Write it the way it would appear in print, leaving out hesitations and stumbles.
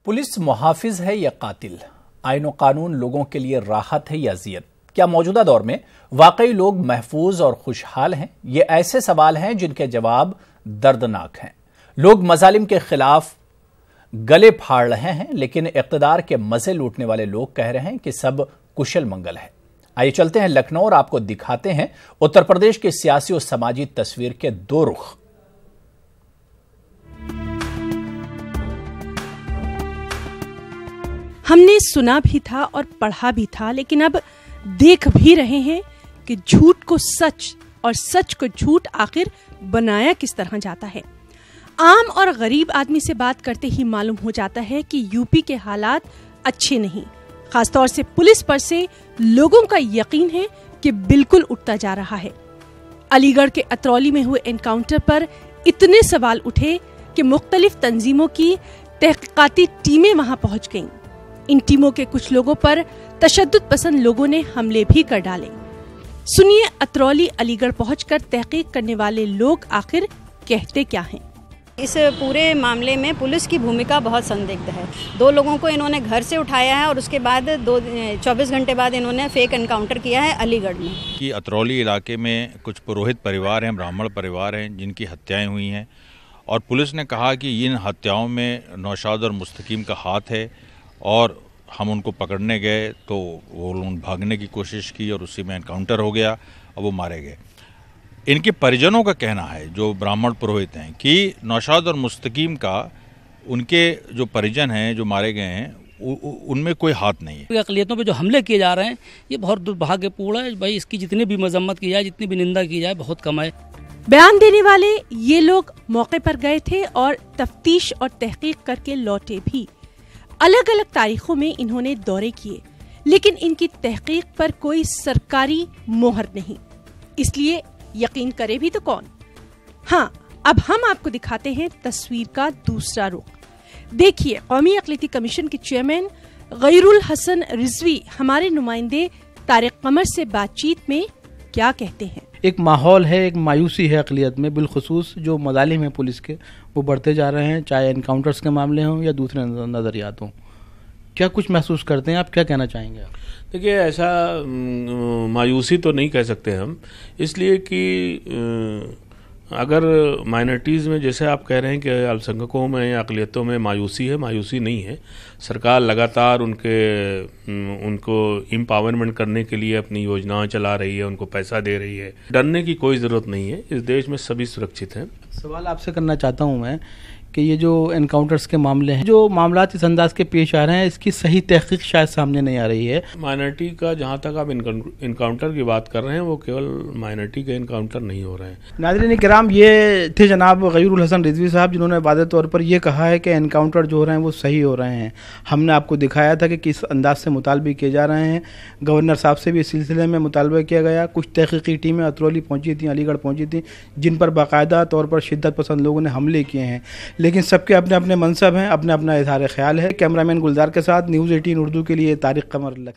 Police मुहाफिज है या कातिल? आईन और कानून लोगों के लिए राहत है या अजियत? क्या मौजूदा दौर में वाकई लोग महफूज और खुशहाल हैं? ये ऐसे सवाल हैं जिनके जवाब दर्दनाक हैं। लोग मजालिम के खिलाफ गले फाड़ रहे हैं, लेकिन इक़्तिदार के मजे लूटने वाले लोग कह रहे हैं कि सब कुशल मंगल है। आइए चलते हैं लखनऊ और आपको दिखाते हैं उत्तर प्रदेश की सियासी और समाजी तस्वीर के दो रुख। हमने सुना भी था और पढ़ा भी था, लेकिन अब देख भी रहे हैं कि झूठ को सच और सच को झूठ आखिर बनाया किस तरह जाता है। आम और गरीब आदमी से बात करते ही मालूम हो जाता है कि यूपी के हालात अच्छे नहीं। खासतौर से पुलिस पर से लोगों का यकीन है कि बिल्कुल उठता जा रहा है। अलीगढ़ के अतरौली में हुए एनकाउंटर पर इतने सवाल उठे कि मुख्तलिफ तंजीमों की तहकीकाती टीमें वहां पहुंच गईं। इन टीमों के कुछ लोगों पर तशद्दुद पसंद लोगों ने हमले भी कर डाले। सुनिए अतरौली अलीगढ़ पहुंचकर तहकीक करने वाले लोग आखिर कहते क्या हैं। इस पूरे मामले में पुलिस की भूमिका बहुत संदिग्ध है। 2 लोगों को इन्होंने घर से उठाया है और उसके बाद 24 घंटे बाद इन्होंने फेक एनकाउंटर किया है अलीगढ़ में। कि अतरौली इलाके में कुछ पुरोहित परिवार हैं, ब्राह्मण परिवार हैं जिनकी हत्याएं हुई हैं, और पुलिस ने कहा कि इन हत्याओं में नौशाद और मुस्तकीम का हाथ है, और हम उनको पकड़ने गए तो वो लोग भागने की कोशिश की और उसी में एनकाउंटर हो गया और वो मारे गए। इनके परिजनों का कहना है, जो ब्राह्मण पुरोहित हैं, कि नौशाद और मुस्तकीम का उनके जो परिजन हैं जो मारे गए हैं उनमें कोई हाथ नहीं है। अक़लियतों पे जो हमले किए जा रहे हैं ये बहुत दुर्भाग्यपूर्ण है। भाई इसकी जितनी भी मजम्मत की जाए, जितनी भी निंदा की जाए, बहुत कम है। बयान देने वाले ये लोग मौके पर गए थे और तफ्तीश और तहकीक करके लौटे भी। अलग अलग तारीखों में इन्होंने दौरे किए, लेकिन इनकी तहकीक पर कोई सरकारी मोहर नहीं। इसलिए यकीन करे भी तो कौन। हाँ, अब हम आपको दिखाते हैं तस्वीर का दूसरा रुख। देखिए कौमी अक़लियती कमीशन के चेयरमैन गैरुल हसन रिजवी हमारे नुमाइंदे तारिक कमर से बातचीत में क्या कहते हैं। एक माहौल है, एक मायूसी है अक़लियत में, बिलखुसूस जो मज़ालिम हैं पुलिस के वो बढ़ते जा रहे हैं, चाहे एनकाउंटर्स के मामले हों या दूसरे नज़रियात हों। क्या कुछ महसूस करते हैं आप, क्या कहना चाहेंगे आप? देखिए, ऐसा मायूसी तो नहीं कह सकते हम, इसलिए कि अगर माइनॉरिटीज़ में जैसे आप कह रहे हैं कि अल्पसंख्यकों में या अक़लियतों में मायूसी है, मायूसी नहीं है। सरकार लगातार उनको एम्पावरमेंट करने के लिए अपनी योजनाएं चला रही है, उनको पैसा दे रही है। डरने की कोई ज़रूरत नहीं है, इस देश में सभी सुरक्षित हैं। सवाल आपसे करना चाहता हूं मैं कि ये जो एनकाउंटर्स के मामले हैं, जो मामलात इस अंदाज के पेश आ रहे हैं, इसकी सही तहकीक शायद सामने नहीं आ रही है। माइनॉरिटी का जहाँ तक आप इनकाउंटर की बात कर रहे हैं, वो केवल माइनॉरिटी के इनकाउंटर नहीं हो रहे हैं। नाज़रीन किराम, ये थे जनाब गैरुल हसन रिजवी साहब, जिन्होंने वाज़ेह तौर पर यह कहा है कि एनकाउंटर जो हो रहे हैं वो सही हो रहे हैं। हमने आपको दिखाया था कि किस अंदाज से मुतालबे किए जा रहे हैं। गवर्नर साहब से भी इस सिलसिले में मुतालबा किया गया। कुछ तहकीकी टीमें अतरौली पहुँची थी, अलीगढ़ पहुँची थी, जिन पर बाकायदा तौर पर शिद्दत पसंद लोगों ने हमले किए हैं, लेकिन सबके अपने अपने मनसब हैं, अपना अपना इज़हार ख्याल है। कैमरामैन गुलजार के साथ न्यूज़ 18 उर्दू के लिए तारिक कमर, लखनऊ।